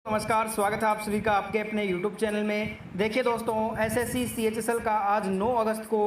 नमस्कार, स्वागत है आप सभी का आपके अपने YouTube चैनल में। देखिए दोस्तों, एसएससी CHSL का आज 9 अगस्त को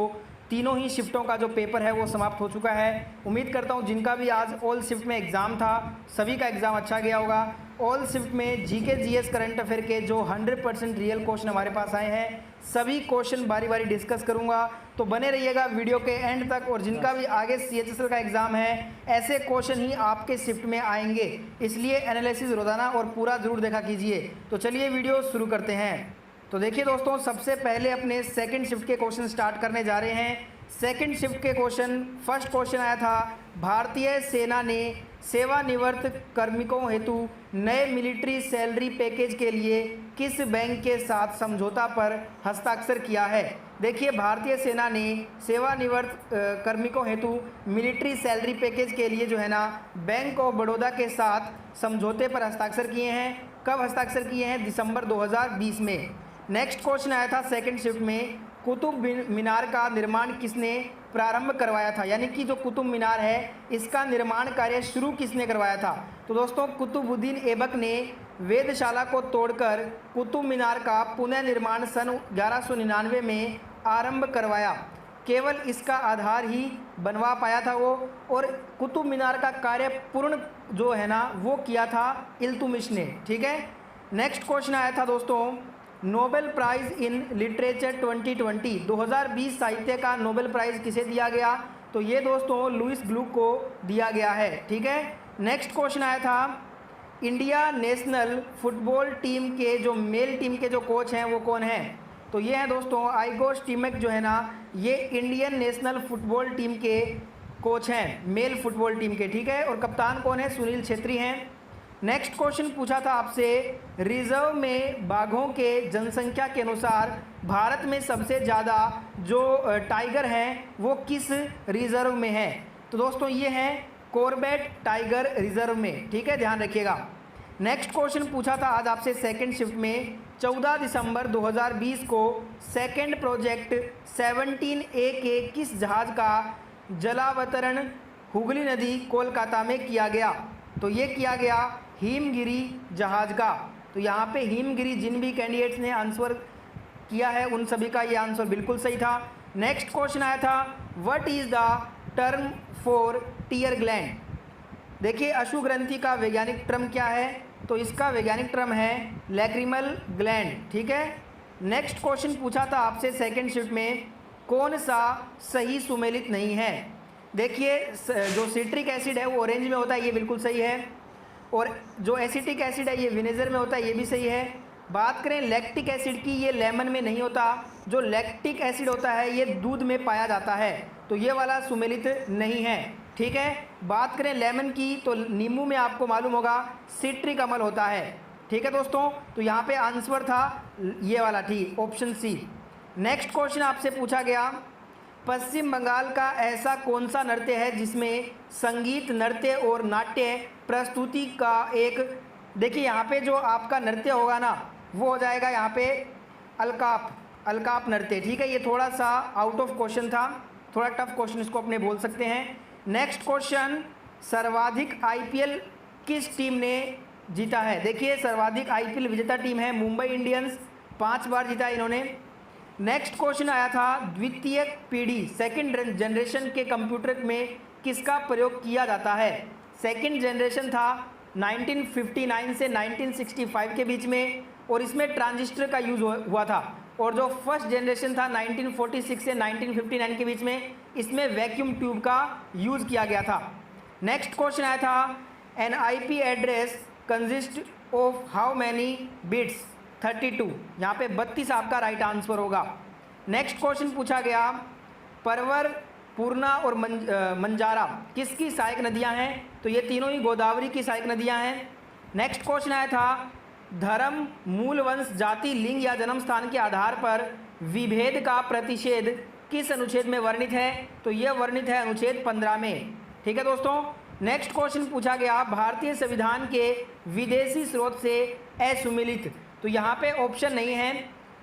तीनों ही शिफ्टों का जो पेपर है वो समाप्त हो चुका है। उम्मीद करता हूँ जिनका भी आज ऑल शिफ्ट में एग्ज़ाम था सभी का एग्ज़ाम अच्छा गया होगा। ऑल शिफ्ट में जीके जीएस करंट अफेयर के जो 100% रियल क्वेश्चन हमारे पास आए हैं सभी क्वेश्चन बारी बारी डिस्कस करूंगा, तो बने रहिएगा वीडियो के एंड तक। और जिनका भी आगे CHSL का एग्ज़ाम है ऐसे क्वेश्चन ही आपके शिफ्ट में आएंगे, इसलिए एनालिसिस रोजाना और पूरा ज़रूर देखा कीजिए। तो चलिए वीडियो शुरू करते हैं। तो देखिए दोस्तों, सबसे पहले अपने सेकंड शिफ्ट के क्वेश्चन स्टार्ट करने जा रहे हैं। सेकंड शिफ्ट के क्वेश्चन, फर्स्ट क्वेश्चन आया था, भारतीय सेना ने सेवानिवृत्त कार्मिकों हेतु नए मिलिट्री सैलरी पैकेज के लिए किस बैंक के साथ समझौता पर हस्ताक्षर किया है। देखिए, भारतीय सेना ने सेवानिवृत्त कार्मिकों हेतु मिलिट्री सैलरी पैकेज के लिए जो है ना बैंक ऑफ बड़ौदा के साथ समझौते पर हस्ताक्षर किए हैं। कब हस्ताक्षर किए हैं? दिसंबर 2020 में। नेक्स्ट क्वेश्चन आया था सेकंड शिफ्ट में, कुतुब मीनार का निर्माण किसने प्रारंभ करवाया था, यानी कि जो कुतुब मीनार है इसका निर्माण कार्य शुरू किसने करवाया था। तो दोस्तों, कुतुबुद्दीन ऐबक ने वेधशाला को तोड़कर कुतुब मीनार का पुनः निर्माण सन 1199 में आरंभ करवाया। केवल इसका आधार ही बनवा पाया था वो, और कुतुब मीनार का कार्य पूर्ण जो है ना वो किया था इल्तुतमिश ने। ठीक है। नेक्स्ट क्वेश्चन आया था दोस्तों, नोबेल प्राइज़ इन लिटरेचर 2020 साहित्य का नोबेल प्राइज़ किसे दिया गया। तो ये दोस्तों लुईस ग्लुक को दिया गया है। ठीक है। नेक्स्ट क्वेश्चन आया था, इंडिया नेशनल फुटबॉल टीम के जो मेल टीम के जो कोच हैं वो कौन हैं। तो ये हैं दोस्तों आइगोर स्टीमैक जो है ना, ये इंडियन नेशनल फुटबॉल टीम के कोच हैं, मेल फुटबॉल टीम के। ठीक है। और कप्तान कौन है? सुनील छेत्री हैं। नेक्स्ट क्वेश्चन पूछा था आपसे, रिजर्व में बाघों के जनसंख्या के अनुसार भारत में सबसे ज़्यादा जो टाइगर हैं वो किस रिजर्व में है। तो दोस्तों ये हैं कॉर्बेट टाइगर रिजर्व में। ठीक है, ध्यान रखिएगा। नेक्स्ट क्वेश्चन पूछा था आज आपसे सेकंड शिफ्ट में, 14 दिसंबर 2020 को सेकंड प्रोजेक्ट 17A के किस जहाज़ का जलावतरण हुगली नदी कोलकाता में किया गया। तो ये किया गया हिमगिरी जहाज़ का। तो यहाँ पे हिमगिरी जिन भी कैंडिडेट्स ने आंसर किया है उन सभी का ये आंसर बिल्कुल सही था। नेक्स्ट क्वेश्चन आया था, what is the term for tear gland. देखिए, अश्रुग्रंथि का वैज्ञानिक टर्म क्या है। तो इसका वैज्ञानिक टर्म है लैक्रिमल ग्लैंड। ठीक है। नेक्स्ट क्वेश्चन पूछा था आपसे सेकेंड शिफ्ट में, कौन सा सही सुमेलित नहीं है। देखिए, जो सिट्रिक एसिड है वो ऑरेंज में होता है, ये बिल्कुल सही है। और जो एसिटिक एसिड है ये विनेगर में होता है, ये भी सही है। बात करें लैक्टिक एसिड की, ये लेमन में नहीं होता। जो लैक्टिक एसिड होता है ये दूध में पाया जाता है, तो ये वाला सुमेलित नहीं है। ठीक है। बात करें लेमन की, तो नींबू में आपको मालूम होगा सिट्रिक अम्ल होता है। ठीक है दोस्तों, तो यहाँ पे आंसर था ये वाला, ठीक, ऑप्शन सी। नेक्स्ट क्वेश्चन आपसे पूछा गया, पश्चिम बंगाल का ऐसा कौन सा नृत्य है जिसमें संगीत, नृत्य और नाट्य प्रस्तुति का एक, देखिए यहाँ पे जो आपका नृत्य होगा ना वो हो जाएगा यहाँ पे अलकाप नृत्य। ठीक है। ये थोड़ा सा आउट ऑफ क्वेश्चन था, थोड़ा टफ क्वेश्चन इसको अपने बोल सकते हैं। नेक्स्ट क्वेश्चन, सर्वाधिक IPL किस टीम ने जीता है। देखिए, सर्वाधिक IPL विजेता टीम है मुंबई इंडियंस, 5 बार जीता इन्होंने। नेक्स्ट क्वेश्चन आया था, द्वितीय पीढ़ी सेकंड जनरेशन के कंप्यूटर में किसका प्रयोग किया जाता है। सेकंड जनरेशन था 1959 से 1965 के बीच में, और इसमें ट्रांजिस्टर का यूज़ हुआ था। और जो फर्स्ट जनरेशन था 1946 से 1959 के बीच में, इसमें वैक्यूम ट्यूब का यूज़ किया गया था। नेक्स्ट क्वेश्चन आया था, an IP address consist of how many bits. 32, यहाँ पे 32 आपका राइट आंसर होगा। नेक्स्ट क्वेश्चन पूछा गया, परवर, पूर्णा और मंजारा किसकी सहायक नदियाँ हैं। तो ये तीनों ही गोदावरी की सहायक नदियाँ हैं। नेक्स्ट क्वेश्चन आया था, धर्म, मूल वंश, जाति, लिंग या जन्म स्थान के आधार पर विभेद का प्रतिषेध किस अनुच्छेद में वर्णित है। तो यह वर्णित है अनुच्छेद 15 में। ठीक है दोस्तों। नेक्स्ट क्वेश्चन पूछा गया, भारतीय संविधान के विदेशी स्रोत से असुमेलित। तो यहाँ पे ऑप्शन नहीं है,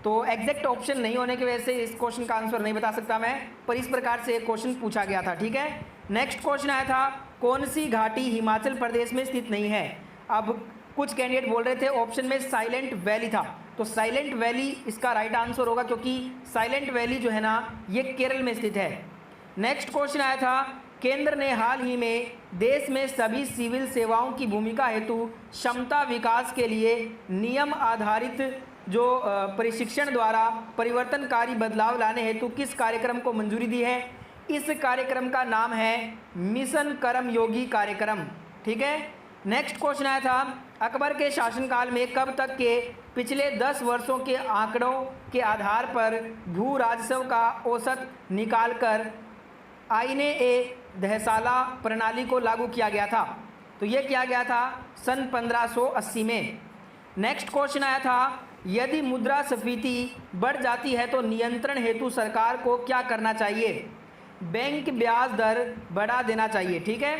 तो एग्जैक्ट ऑप्शन नहीं होने की वजह से इस क्वेश्चन का आंसर नहीं बता सकता मैं, पर इस प्रकार से क्वेश्चन पूछा गया था। ठीक है। नेक्स्ट क्वेश्चन आया था, कौन सी घाटी हिमाचल प्रदेश में स्थित नहीं है। अब कुछ कैंडिडेट बोल रहे थे ऑप्शन में साइलेंट वैली था, तो साइलेंट वैली इसका राइट आंसर होगा, क्योंकि साइलेंट वैली जो है ना ये केरल में स्थित है। नेक्स्ट क्वेश्चन आया था, केंद्र ने हाल ही में देश में सभी सिविल सेवाओं की भूमिका हेतु क्षमता विकास के लिए नियम आधारित जो प्रशिक्षण द्वारा परिवर्तनकारी बदलाव लाने हेतु किस कार्यक्रम को मंजूरी दी है? इस कार्यक्रम का नाम है मिशन कर्मयोगी कार्यक्रम। ठीक है। नेक्स्ट क्वेश्चन आया था, अकबर के शासनकाल में कब तक के पिछले 10 वर्षों के आंकड़ों के आधार पर भू राजस्व का औसत निकालकर आईने ए दहसाला प्रणाली को लागू किया गया था? तो ये किया गया था सन 1580 में। नेक्स्ट क्वेश्चन आया था, यदि मुद्रास्फीति बढ़ जाती है तो नियंत्रण हेतु सरकार को क्या करना चाहिए? बैंक ब्याज दर बढ़ा देना चाहिए। ठीक है।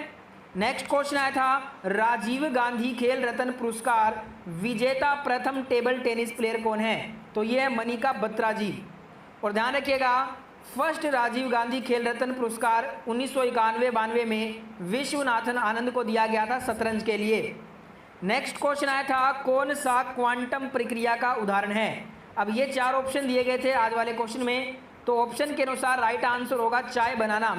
नेक्स्ट क्वेश्चन आया था, राजीव गांधी खेल रत्न पुरस्कार विजेता प्रथम टेबल टेनिस प्लेयर कौन है? तो ये है मनिका बत्रा जी। और ध्यान रखिएगा, फर्स्ट राजीव गांधी खेल रत्न पुरस्कार 1991-92 में विश्वनाथन आनंद को दिया गया था शतरंज के लिए। नेक्स्ट क्वेश्चन आया था, कौन सा क्वांटम प्रक्रिया का उदाहरण है? अब ये 4 ऑप्शन दिए गए थे आज वाले क्वेश्चन में, तो ऑप्शन के अनुसार राइट आंसर होगा चाय बनाना।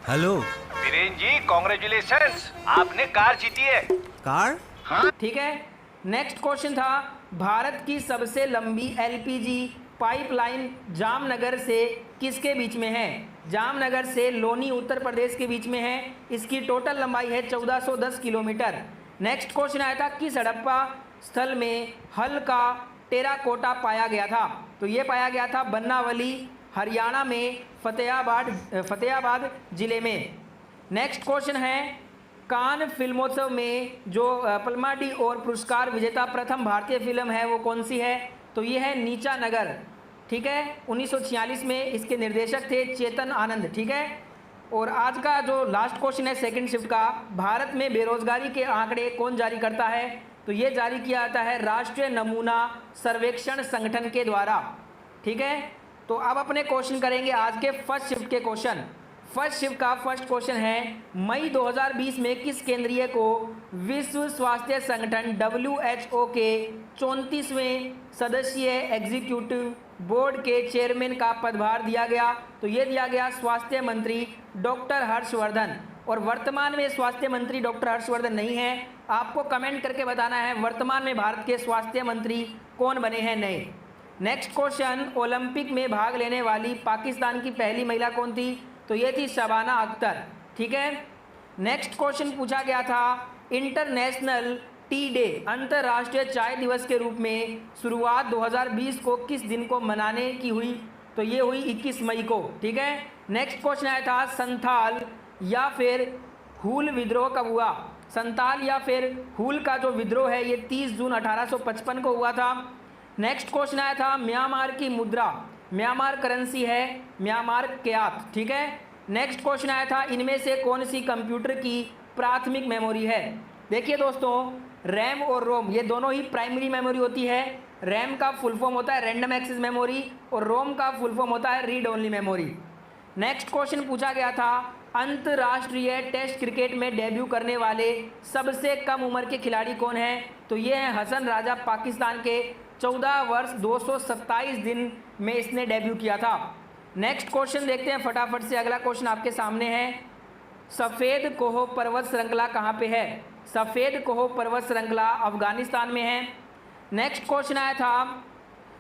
हेलो वीरेन जी, कॉन्ग्रेचुलेशंस, आपने कार जीती है। कार? हाँ। ठीक है। नेक्स्ट क्वेश्चन था, भारत की सबसे लंबी एलपीजी पाइपलाइन जामनगर से किसके बीच में है? जामनगर से लोनी उत्तर प्रदेश के बीच में है। इसकी टोटल लंबाई है 1410 किलोमीटर। नेक्स्ट क्वेश्चन आया था, किस हड़प्पा स्थल में हल का टेराकोटा पाया गया था? तो ये पाया गया था बनावली, हरियाणा में फतेहाबाद जिले में। नेक्स्ट क्वेश्चन है, कान फिल्मोत्सव में जो पल्मा और पुरस्कार विजेता प्रथम भारतीय फिल्म है वो कौन सी है? तो ये है नीचा नगर। ठीक है। 1946 में इसके निर्देशक थे चेतन आनंद। ठीक है। और आज का जो लास्ट क्वेश्चन है सेकंड शिफ्ट का, भारत में बेरोजगारी के आंकड़े कौन जारी करता है? तो ये जारी किया जाता है राष्ट्रीय नमूना सर्वेक्षण संगठन के द्वारा। ठीक है। तो अब अपने क्वेश्चन करेंगे आज के फर्स्ट शिफ्ट के क्वेश्चन। फर्स्ट शिफ्ट का फर्स्ट क्वेश्चन है, मई 2020 में किस केंद्रीय को विश्व स्वास्थ्य संगठन WHO के 34वें सदस्यीय एग्जीक्यूटिव बोर्ड के चेयरमैन का पदभार दिया गया? तो ये दिया गया स्वास्थ्य मंत्री डॉक्टर हर्षवर्धन। और वर्तमान में स्वास्थ्य मंत्री डॉक्टर हर्षवर्धन नहीं है। आपको कमेंट करके बताना है वर्तमान में भारत के स्वास्थ्य मंत्री कौन बने हैं नए। नेक्स्ट क्वेश्चन, ओलंपिक में भाग लेने वाली पाकिस्तान की पहली महिला कौन थी? तो ये थी शबाना अख्तर। ठीक है। नेक्स्ट क्वेश्चन पूछा गया था, इंटरनेशनल टी डे अंतर्राष्ट्रीय चाय दिवस के रूप में शुरुआत 2020 को किस दिन को मनाने की हुई? तो ये हुई 21 मई को। ठीक है। नेक्स्ट क्वेश्चन आया था, संथाल या फिर हूल विद्रोह कब हुआ? संथाल या फिर हूल का जो विद्रोह है ये 30 जून 1855 को हुआ था। नेक्स्ट क्वेश्चन आया था, म्यांमार की मुद्रा, म्यांमार करेंसी है म्यांमार क्यात। ठीक है। नेक्स्ट क्वेश्चन आया था, इनमें से कौन सी कंप्यूटर की प्राथमिक मेमोरी है? देखिए दोस्तों, रैम और रोम ये दोनों ही प्राइमरी मेमोरी होती है। रैम का फुल फॉर्म होता है रैंडम एक्सेस मेमोरी और रोम का फुल फॉर्म होता है read only memory. Next question पूछा गया था, अंतर्राष्ट्रीय टेस्ट क्रिकेट में डेब्यू करने वाले सबसे कम उम्र के खिलाड़ी कौन हैं? तो ये हैं हसन राजा, पाकिस्तान के 14 वर्ष 227 दिन में इसने डेब्यू किया था। नेक्स्ट क्वेश्चन देखते हैं फटाफट से। अगला क्वेश्चन आपके सामने है, सफ़ेद कोह पर्वत श्रृंखला कहाँ पे है? सफ़ेद कोह पर्वत श्रृंखला अफगानिस्तान में है। नेक्स्ट क्वेश्चन आया था,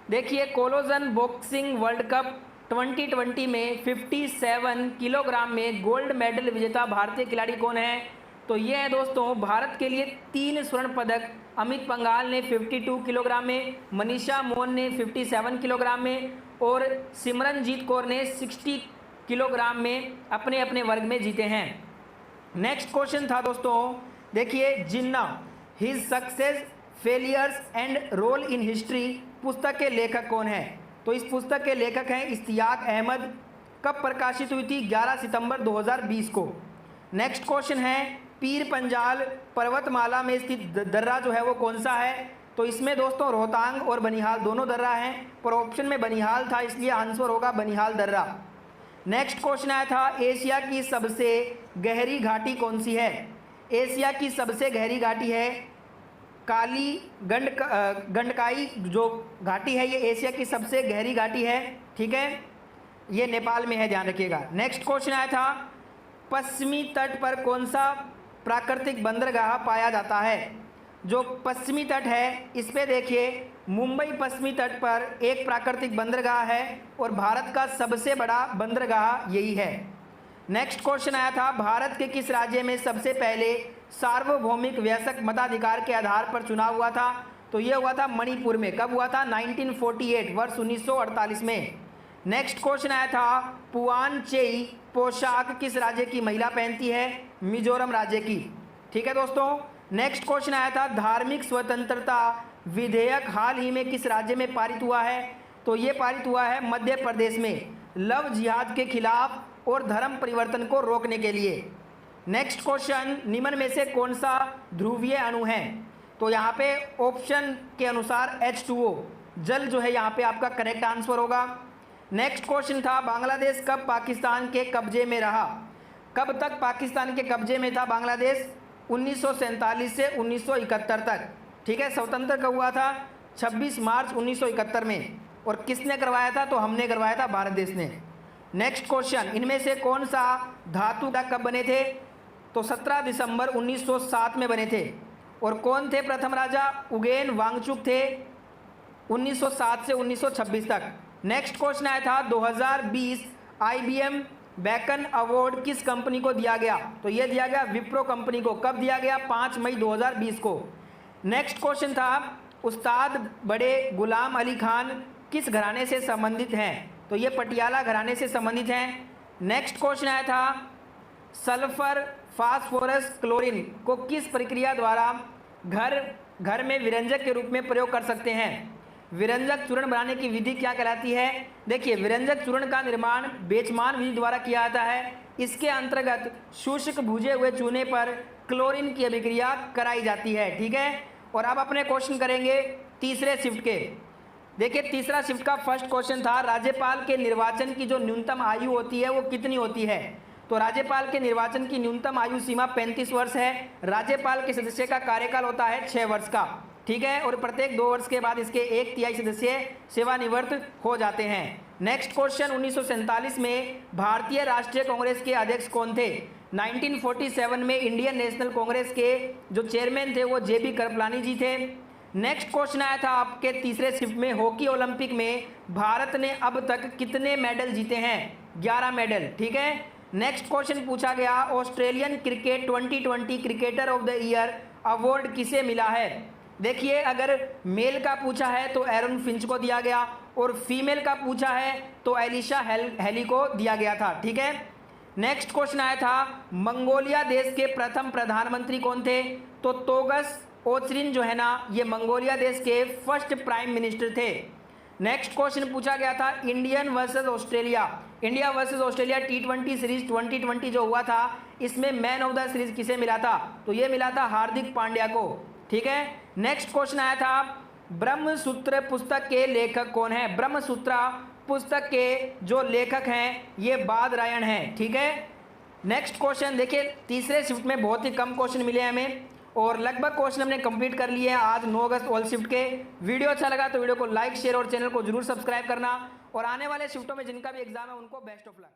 देखिए कोलोजन बॉक्सिंग वर्ल्ड कप 2020 में 57 किलोग्राम में गोल्ड मेडल विजेता भारतीय खिलाड़ी कौन है? तो ये है दोस्तों, भारत के लिए 3 स्वर्ण पदक अमित पंघाल ने 52 किलोग्राम में, मनीषा मोहन ने 57 किलोग्राम में और सिमरनजीत कौर ने 60 किलोग्राम में अपने अपने वर्ग में जीते हैं। नेक्स्ट क्वेश्चन था दोस्तों, देखिए Jinnah his success failures and role in history पुस्तक के लेखक कौन है? तो इस पुस्तक के लेखक हैं इश्तियाक अहमद। कब प्रकाशित हुई थी? 11 सितंबर 2020 को। नेक्स्ट क्वेश्चन है, पीर पंजाल पर्वतमाला में स्थित दर्रा जो है वो कौन सा है? तो इसमें दोस्तों रोहतांग और बनिहाल दोनों दर्रा हैं, पर ऑप्शन में बनिहाल था इसलिए आंसर होगा बनिहाल दर्रा। नेक्स्ट क्वेश्चन आया था, एशिया की सबसे गहरी घाटी कौन सी है? एशिया की सबसे गहरी घाटी है काली गंडकाई जो घाटी है, ये एशिया की सबसे गहरी घाटी है, ठीक है, ये नेपाल में है, ध्यान रखिएगा। नेक्स्ट क्वेश्चन आया था, पश्चिमी तट पर कौन सा प्राकृतिक बंदरगाह पाया जाता है? जो पश्चिमी तट है इस पे देखिए, मुंबई पश्चिमी तट पर एक प्राकृतिक बंदरगाह है और भारत का सबसे बड़ा बंदरगाह यही है। नेक्स्ट क्वेश्चन आया था, भारत के किस राज्य में सबसे पहले सार्वभौमिक वयस्क मताधिकार के आधार पर चुनाव हुआ था? तो ये हुआ था मणिपुर में। कब हुआ था? 1948, वर्ष 1948 में। नेक्स्ट क्वेश्चन आया था, पुआन चेई पोशाक किस राज्य की महिला पहनती है? मिजोरम राज्य की, ठीक है दोस्तों। नेक्स्ट क्वेश्चन आया था, धार्मिक स्वतंत्रता विधेयक हाल ही में किस राज्य में पारित हुआ है? तो ये पारित हुआ है मध्य प्रदेश में, लव जिहाद के खिलाफ और धर्म परिवर्तन को रोकने के लिए। नेक्स्ट क्वेश्चन, निम्न में से कौन सा ध्रुवीय अणु है? तो यहाँ पे ऑप्शन के अनुसार H2O जल जो है यहाँ पे आपका करेक्ट आंसर होगा। नेक्स्ट क्वेश्चन था, बांग्लादेश कब पाकिस्तान के कब्जे में रहा? कब तक पाकिस्तान के कब्जे में था बांग्लादेश? 1947 से 1971 तक, ठीक है। स्वतंत्र कब हुआ था? 26 मार्च 1971 में। और किसने करवाया था? तो हमने करवाया था, भारत देश ने। नेक्स्ट क्वेश्चन, इनमें से कौन सा धातु का कब बने थे? तो 17 दिसंबर 1907 में बने थे। और कौन थे प्रथम राजा? उगेन वांगचुक थे, 1907 से 1926 तक। नेक्स्ट क्वेश्चन आया था, 2020 IBM बेकन अवार्ड किस कंपनी को दिया गया? तो ये दिया गया विप्रो कंपनी को। कब दिया गया? 5 मई 2020 को। नेक्स्ट क्वेश्चन था, उस्ताद बड़े गुलाम अली खान किस घराने से संबंधित हैं? तो ये पटियाला घराने से संबंधित हैं। नेक्स्ट क्वेश्चन आया था, सल्फर फास्फोरस क्लोरीन को किस प्रक्रिया द्वारा घर में विरंजक के रूप में प्रयोग कर सकते हैं? विरंजक चूर्ण बनाने की विधि क्या कहलाती है? देखिए, विरंजक चूर्ण का निर्माण बेचमान विधि द्वारा किया जाता है। इसके अंतर्गत शुष्क भुजे हुए चूने पर क्लोरीन की अभिक्रिया कराई जाती है, ठीक है। और अब अपने क्वेश्चन करेंगे तीसरे शिफ्ट के। देखिए, तीसरा शिफ्ट का फर्स्ट क्वेश्चन था, राज्यपाल के निर्वाचन की जो न्यूनतम आयु होती है वो कितनी होती है? तो राज्यपाल के निर्वाचन की न्यूनतम आयु सीमा 35 वर्ष है। राज्यपाल के सदस्य का कार्यकाल होता है 6 वर्ष का, ठीक है। और प्रत्येक 2 वर्ष के बाद इसके 1/3 सदस्य सेवानिवृत्त हो जाते हैं। नेक्स्ट क्वेश्चन, 1947 में भारतीय राष्ट्रीय कांग्रेस के अध्यक्ष कौन थे? 1947 में इंडियन नेशनल कांग्रेस के जो चेयरमैन थे वो JB कृपलानी जी थे। नेक्स्ट क्वेश्चन आया था आपके तीसरे शिफ्ट में, हॉकी ओलंपिक में भारत ने अब तक कितने मेडल जीते हैं? 11 मेडल, ठीक है। नेक्स्ट क्वेश्चन पूछा गया, Australian cricket 2020 cricketer of the year award किसे मिला है? देखिए, अगर मेल का पूछा है तो एरन फिंच को दिया गया, और फीमेल का पूछा है तो एलिशा हेली को दिया गया था, ठीक है। नेक्स्ट क्वेश्चन आया था, मंगोलिया देश के प्रथम प्रधानमंत्री कौन थे? तो तोगस ओचरिन जो है ना, ये मंगोलिया देश के फर्स्ट प्राइम मिनिस्टर थे। नेक्स्ट क्वेश्चन पूछा गया था, India versus Australia T20 series 2020 जो हुआ था, इसमें मैन ऑफ द सीरीज किसे मिला था? तो ये मिला था हार्दिक पांड्या को, ठीक है। नेक्स्ट क्वेश्चन आया था, ब्रह्मसूत्र पुस्तक के लेखक कौन है? ब्रह्मसूत्र पुस्तक के जो लेखक हैं ये बादरायण हैं, ठीक है। नेक्स्ट क्वेश्चन देखिए, तीसरे शिफ्ट में बहुत ही कम क्वेश्चन मिले हैं हमें, और लगभग क्वेश्चन हमने कंप्लीट कर लिए हैं आज 9 अगस्त ऑल शिफ्ट के। वीडियो अच्छा लगा तो वीडियो को लाइक, शेयर और चैनल को जरूर सब्सक्राइब करना, और आने वाले शिफ्टों में जिनका भी एग्जाम है उनको बेस्ट ऑफ लक।